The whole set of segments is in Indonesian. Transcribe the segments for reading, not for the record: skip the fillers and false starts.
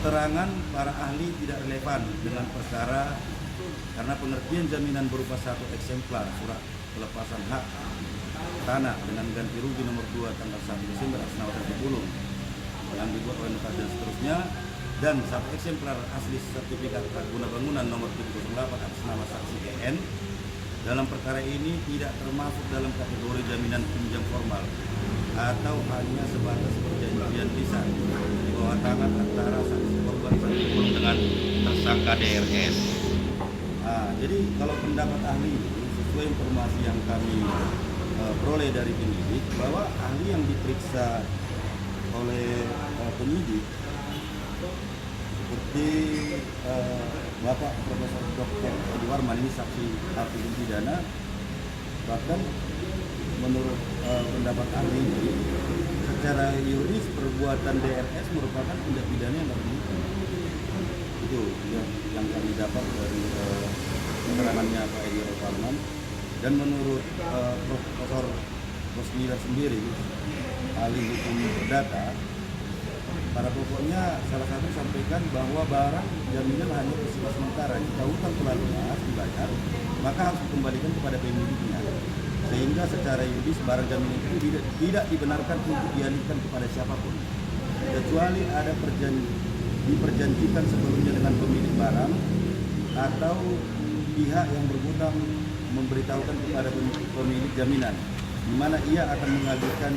keterangan para ahli tidak relevan dengan perkara karena pengertian jaminan berupa satu eksemplar surat pelepasan hak tanah dengan ganti rugi nomor 2 tanggal 1 Desember atas nama Santi Bulung yang dibuat oleh notaris dan seterusnya, dan satu eksemplar asli sertifikat hak guna bangunan nomor 708 atas nama saksi EN dalam perkara ini tidak termasuk dalam kategori jaminan pinjam formal atau hanya sebatas perjanjian lisan di bawah tangan antara saksi korban Santi Bulung dengan tersangka DRS. Jadi kalau pendapat ahli sesuai informasi yang kami peroleh dari penyidik, bahwa ahli yang diperiksa oleh penyidik seperti Bapak Profesor Dr. Edi Warman, ini saksi ahli pidana, bahkan menurut pendapat ahli ini secara yuridis perbuatan DRS merupakan tindak pidana yang berhukum. Itu yang kami dapat dari keterangannya Pak Edi Warman. Dan menurut Profesor Rosmila sendiri, ahli hukum perdata, pada pokoknya salah satu sampaikan bahwa barang jaminan hanya bersifat sementara. Jika hutang telah lunas dibayar, maka harus dikembalikan kepada pemiliknya. Sehingga secara yuridis barang jaminan itu tidak dibenarkan untuk dialihkan kepada siapapun, kecuali ada diperjanjikan sebelumnya dengan pemilik barang atau pihak yang berhutang memberitahukan kepada pemilik jaminan, di mana ia akan mengalihkan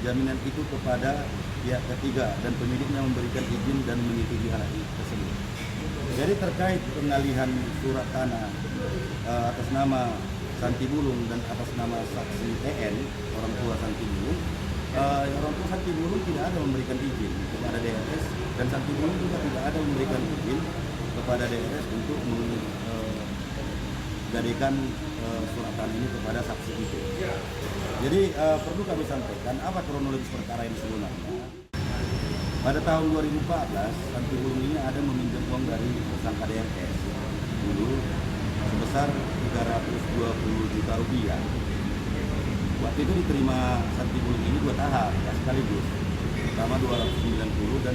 jaminan itu kepada pihak ketiga dan pemiliknya memberikan izin dan menyetujui hal tersebut. Jadi terkait pengalihan surat tanah atas nama Santi Bulung dan atas nama saksi EN, orang tua Santi Bulung, orang tua Santi Bulung tidak ada memberikan izin kepada DRS, dan Santi Bulung juga tidak ada memberikan izin kepada DRS untuk menjadikan surat tanah ini kepada saksi itu. Jadi perlu kami sampaikan apa kronologis perkara ini sebenarnya. Pada tahun 2014, Santi Bulung ini ada meminjam uang dari tersangka DRS dulu sebesar 320 juta rupiah. Waktu itu diterima Santi Bulung ini 2 tahap ya, sekaligus. Pertama 290 dan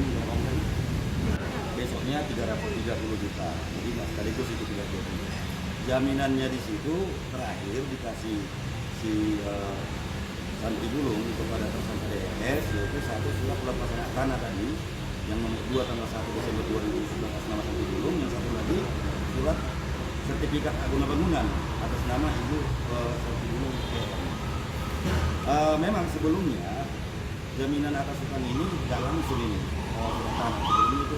besoknya 330 juta. Jadi sekaligus itu 30 juta. Jaminannya di situ terakhir dikasih si Santi Bulung kepada tersangka DRS, yaitu satu surat pelepasan hak tanah tadi yang nomor 2 tanggal 1 Desember 2011 atas nama Santi Bulung, yang satu lagi surat sertifikat hak guna bangunan atas nama Ibu Santi Bulung. Memang sebelumnya jaminan atas hutang ini tidak langsung ini surat tanah, sebelumnya itu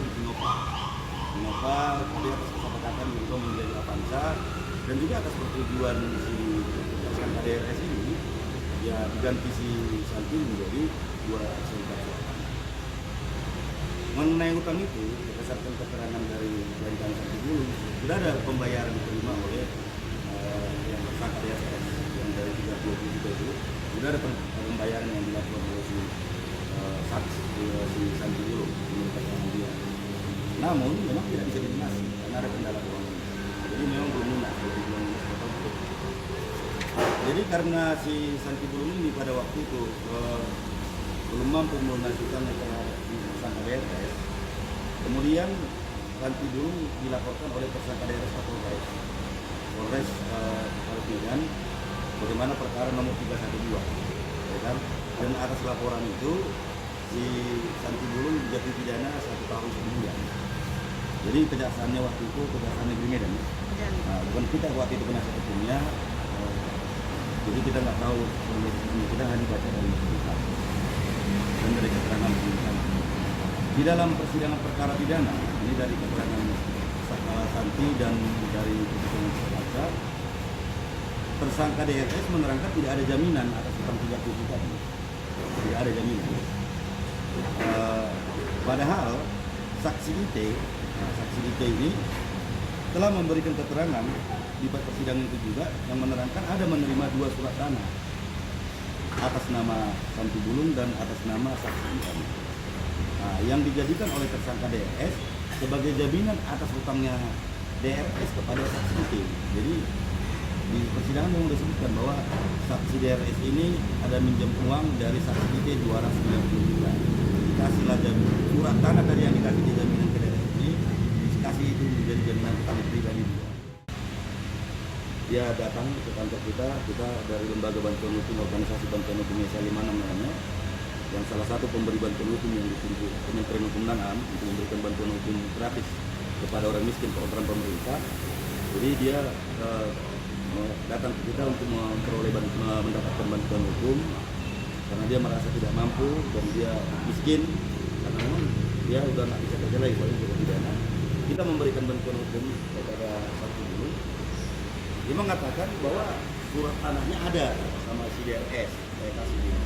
Innova tadi atas kesepakatan untuk menjadi Avanza, dan juga atas persetujuan si tersangka DRS ini ya diganti si Santi menjadi 2 eksemplar. Mengenai hutang itu, berdasarkan keterangan dari Santi Bulung, sudah ada pembayaran diterima oleh yang tersangka DRS yang dari 30 juta itu, sudah ada pembayaran yang dilakukan oleh si saksi si Santi Bulung menurut dia. Namun memang tidak bisa dilunasi karena ada kendala keuangan. Jadi memang belum lunas. Jadi karena si Santi Bulung ini pada waktu itu belum mampu melunasikan tersangka DRS, kemudian Santi Bulung dilaporkan oleh tersangka DRS ke Polres Medan, bagaimana perkara nomor 312, ya kan? Dan atas laporan itu si Santi Bulung dijatuhi pidana 1 tahun sebulan. Jadi kejaksaannya waktu itu Kejaksaan Negeri Medan, bukan kita waktu itu penasihat hukumnya. Jadi kita nggak tahu kronologisnya, kita hanya baca dari berita dan dari keterangan penyidik. Di dalam persidangan perkara pidana ini dari keterangan Santi dan dari keterangan tersangka, tersangka DRS menerangkan tidak ada jaminan atas hutang 30 juta ini. Tidak ada jaminan. Padahal saksi IT ini telah memberikan keterangan di persidangan itu juga yang menerangkan ada menerima 2 surat tanah atas nama Santi Bulung dan atas nama saksi IT. Yang dijadikan oleh tersangka DRS sebagai jaminan atas hutangnya DRS kepada saksi IT. Jadi di persidangan memang disebutkan bahwa saksi DRS ini ada minjam uang dari saksi IT 290 juta. Dikasihlah surat tanah dari yang dikasih jaminan ke DRS pribadi dia datang ke kantor kita dari Lembaga Bantuan Hukum, Organisasi Bantuan Hukum Indonesia 56 namanya, yang salah satu pemberi bantuan hukum yang ditunjuk Kementerian Hukum dan HAM untuk memberikan bantuan hukum gratis kepada orang miskin program pemerintah. Jadi dia datang ke kita untuk mendapatkan bantuan hukum karena dia merasa tidak mampu dan dia miskin, karena memang dia udah nggak bisa kerja lagi soalnya sudah pidana. Kita memberikan bantuan hukum kepada satu dulu. Dia mengatakan bahwa surat tanahnya ada sama si DRS, saya kasih dia.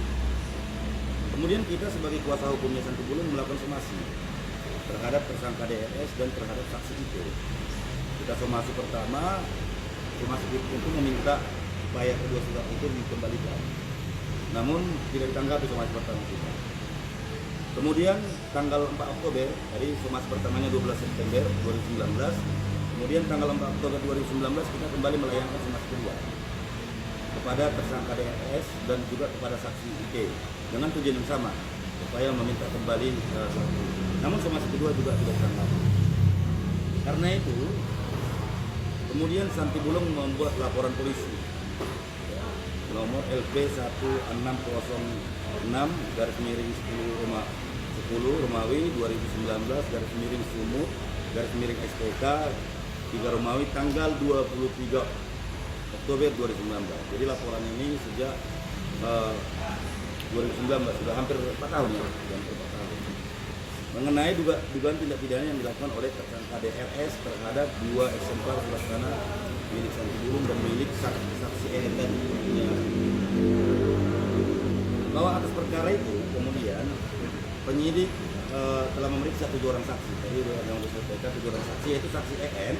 Kemudian kita sebagai kuasa hukumnya Santi Bulung melakukan somasi terhadap tersangka DRS dan terhadap saksi itu. Kita somasi pertama, somasi itu meminta supaya kedua surat itu dikembalikan. Namun tidak ditanggapi somasi pertama kita. Kemudian tanggal 4 Oktober, tadi somasi pertamanya 12 September 2019. Kemudian tanggal 4 Oktober 2019 kita kembali melayangkan somasi kedua kepada tersangka DRS dan juga kepada saksi IT dengan tujuan yang sama, supaya meminta kembali saksi. Namun somasi kedua juga tidak ditanggapi. Karena itu kemudian Santi Bulung membuat laporan polisi nomor LP 1606 garis miring 10 Romawi 2019 garis miring Sumut garis miring SPK 3 Romawi tanggal 23 Oktober 2019. Jadi laporan ini sejak 2019 sudah hampir 4 tahun ya, hampir 4 tahun. Mengenai dugaan tindak pidana yang dilakukan oleh tersangka DRS terhadap 2 eksemplar surat tanah milik Santi Bulung dan milik saksi EN tadi. Bahwa atas perkara itu kemudian penyidik telah memeriksa 7 orang saksi. Tadi yang disampaikan 7 orang saksi, yaitu saksi EN,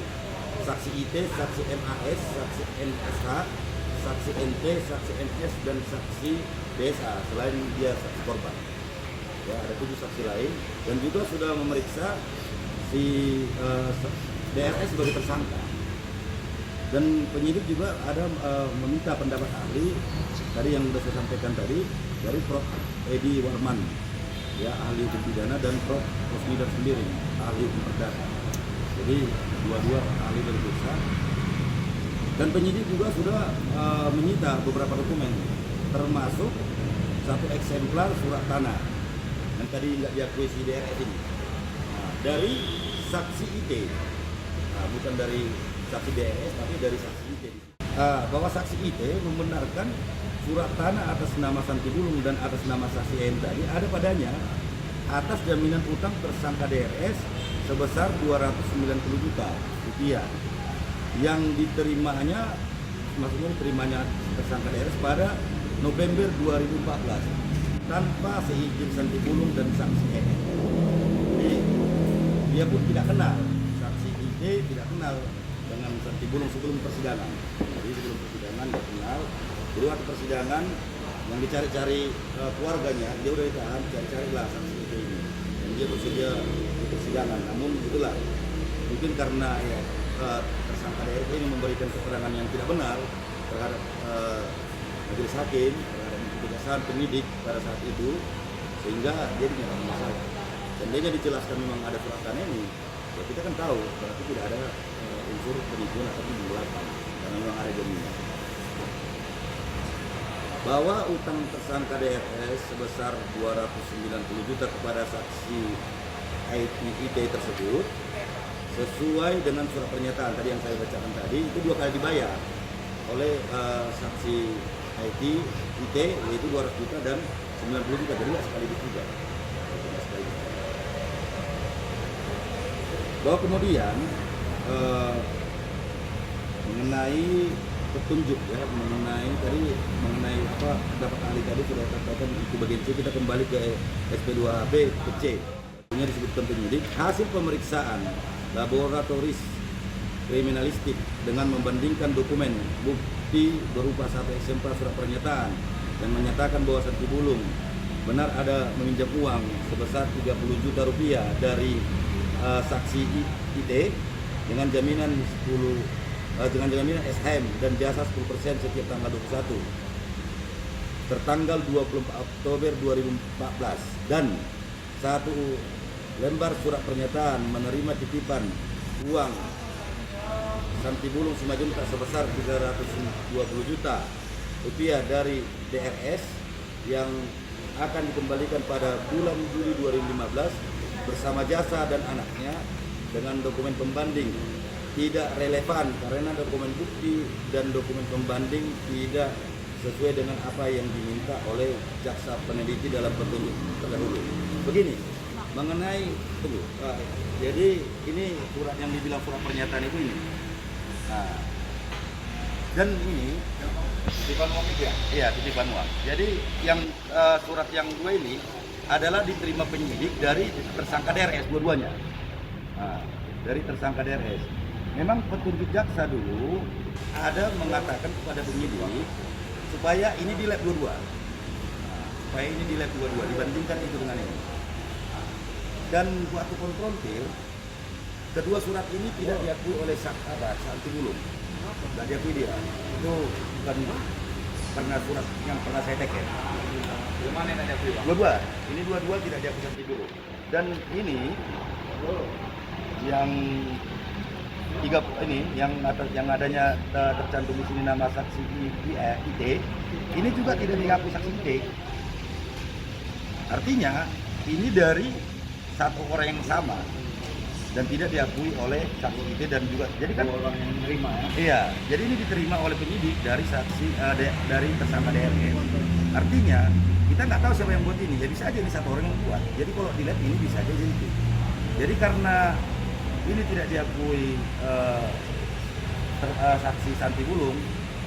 saksi IT, saksi MAS, saksi NSH, saksi NT, saksi NS, dan saksi DSA selain dia saksi korban. Ya, ada 7 saksi lain dan juga sudah memeriksa si DRS sebagai tersangka. Dan penyidik juga ada meminta pendapat ahli tadi yang sudah saya sampaikan tadi dari Prof. Edi Warman, ya, ahli hukum pidana, dan Prof. Rosmidar sendiri, ahli hukum perdata. Jadi dua-dua ahli berbeda. Dan penyidik juga sudah menyita beberapa dokumen, termasuk 1 eksemplar surat tanah yang tadi nggak diakui si DRS ini. Nah, dari saksi IT, bukan dari saksi DRS tapi dari saksi IT. Bahwa saksi IT membenarkan surat tanah atas nama Santi Bulung dan atas nama saksi EN tadi ada padanya atas jaminan utang tersangka DRS sebesar 290 juta rupiah yang diterimanya, maksudnya diterimanya tersangka DRS pada November 2014 tanpa seizin Santi Bulung dan saksi EN. Jadi dia pun tidak kenal, saksi IT tidak kenal dengan Santi Bulung sebelum persidangan. Jadi sebelum persidangan dia kenal. Dulu waktu persidangan yang dicari-cari keluarganya, dia udah ditahan, cari-carilah saksi IT ini. Dan dia bersedia di persidangan. Namun itulah, mungkin karena ya, tersangka DRS ini memberikan keterangan yang tidak benar terhadap majelis hakim, terhadap kejaksaan, penyidik pada saat itu, sehingga dia dinyatakan bersalah. Seandainya dijelaskan memang ada surat tanah ini, ya kita kan tahu berarti tidak ada unsur penipuan atau penggelapan karena memang ada jaminan. Bahwa utang tersangka DRS sebesar 290 juta kepada saksi IT tersebut sesuai dengan surat pernyataan tadi yang saya bacakan tadi, itu 2 kali dibayar oleh saksi IT yaitu 200 juta dan 90 juta, jadi nggak sekaligus juga. Bahwa kemudian mengenai petunjuk ya, mengenai apa pendapat ahli tadi sudah katakan itu bagian C, kita kembali ke SP2AB ke C. Ini disebutkan penyidik hasil pemeriksaan laboratoris kriminalistik dengan membandingkan dokumen bukti berupa 1 eksemplar surat pernyataan dan menyatakan bahwa Santi Bulung benar ada meminjam uang sebesar 30 juta rupiah dari saksi IT dengan jaminan dengan jaminan SHM dan jasa 10% setiap tanggal 21 tertanggal 24 Oktober 2014 dan 1 lembar surat pernyataan menerima titipan uang Santibulung Simajuntak sebesar 320 juta rupiah dari DRS yang akan dikembalikan pada bulan Juli 2015 bersama jasa dan anaknya dengan dokumen pembanding tidak relevan karena dokumen bukti dan dokumen pembanding tidak sesuai dengan apa yang diminta oleh jaksa peneliti dalam petunjuk terdahulu. Begini, mengenai jadi ini surat yang dibilang surat pernyataan itu ini. Nah, dan ini titipan uang itu ya? Iya, titipan uang. Jadi yang surat yang dua ini adalah diterima penyidik dari tersangka DRS dua-duanya. Nah, dari tersangka DRS. Memang petunjuk jaksa dulu ada mengatakan kepada penyidik supaya ini di lab dua-dua. Nah, supaya ini di lab dua-dua dibandingkan itu dengan ini. Dan waktu konfrontir, kedua surat ini tidak diakui oleh Santibulung. Tidak diakui dia. Itu bukan pernah surat yang pernah saya take ya. Gimana yang diakui, Pak? Dua-dua. Ini dua-dua tidak diakui Santibulung. Dan ini yang tiga ini yang adanya tercantum di sini nama saksi IT, ini juga tidak diakui saksi IT. Artinya ini dari satu orang yang sama dan tidak diakui oleh saksi IT dan juga jadi kan orang yang menerima ya. Iya, jadi ini diterima oleh penyidik dari saksi dari tersangka DRS. Artinya kita nggak tahu siapa yang buat ini. Jadi bisa aja ini satu orang yang buat. Jadi kalau dilihat ini bisa aja itu. Jadi karena ini tidak diakui saksi Santibulung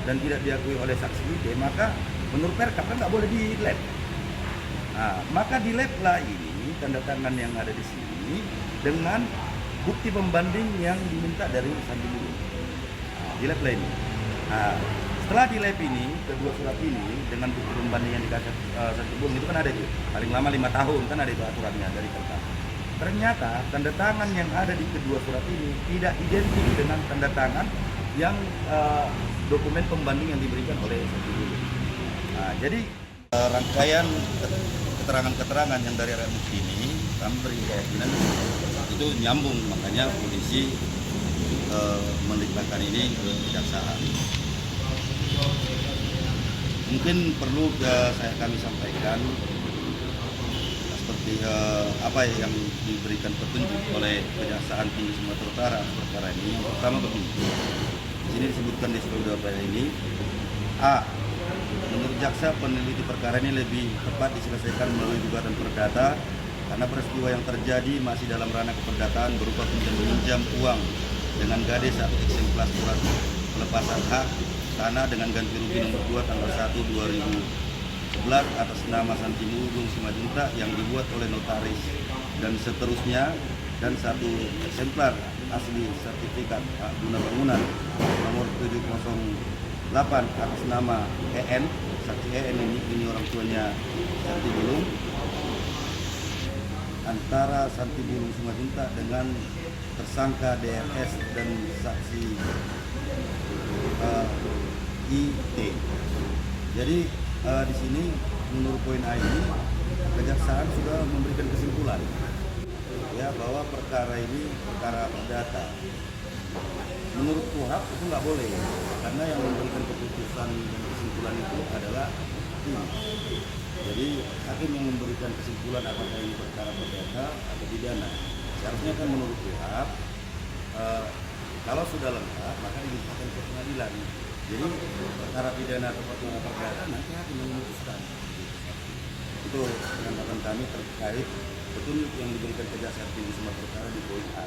dan tidak diakui oleh saksi IT, maka menurut Perkap kan nggak boleh di lab. Nah, maka di lab lah ini tanda tangan yang ada di sini dengan bukti pembanding yang diminta dari Santibulung. Nah, di lab lah ini. Nah, setelah di lab ini kedua surat ini dengan bukti pembanding yang dikasih Santibulung itu kan ada itu paling lama 5 tahun kan ada itu aturannya dari Perkap. Ternyata tanda tangan yang ada di kedua surat ini tidak identik dengan tanda tangan yang dokumen pembanding yang diberikan oleh Santibulung. Nah, jadi rangkaian keterangan-keterangan yang dari alat bukti ini kami beri keyakinan itu nyambung, makanya polisi melimpahkan ini ke kejaksaan. Mungkin perlu kami sampaikan seperti apa yang diberikan petunjuk oleh Kejaksaan Tinggi Sumatera Utara perkara ini. Yang pertama begini, di sini disebutkan di Sumatera ini, menurut jaksa peneliti perkara ini lebih tepat diselesaikan melalui gugatan perdata karena peristiwa yang terjadi masih dalam ranah keperdataan berupa pinjam uang dengan gade 1 eksemplar surat pelepasan hak tanah dengan ganti rugi nomor 2 tanggal 1 2011 atas nama Santibulung Simajuntak yang dibuat oleh notaris dan seterusnya, dan 1 eksemplar asli sertifikat hak guna bangunan nomor 708 atas nama EN. Saksi EN ini orang tuanya Santibulung, antara Santibulung Simajuntak dengan tersangka DRS dan saksi IT. Jadi di sini menurut poin A ini kejaksaan sudah memberikan kesimpulan ya bahwa perkara ini perkara perdata. Menurut KUHP itu nggak boleh karena yang memberikan keputusan dan kesimpulan itu adalah hakim. Jadi hakim yang memberikan kesimpulan apakah ini perkara perdata atau pidana. Seharusnya kan menurut KUHP kalau sudah lengkap maka dilimpahkan ke pengadilan. Jadi perkara pidana atau perkara perdata nanti hakim yang memutuskan. Itu pendapat kami terkait petunjuk yang diberikan Kejaksaan Tinggi Sumatera Utara di poin A.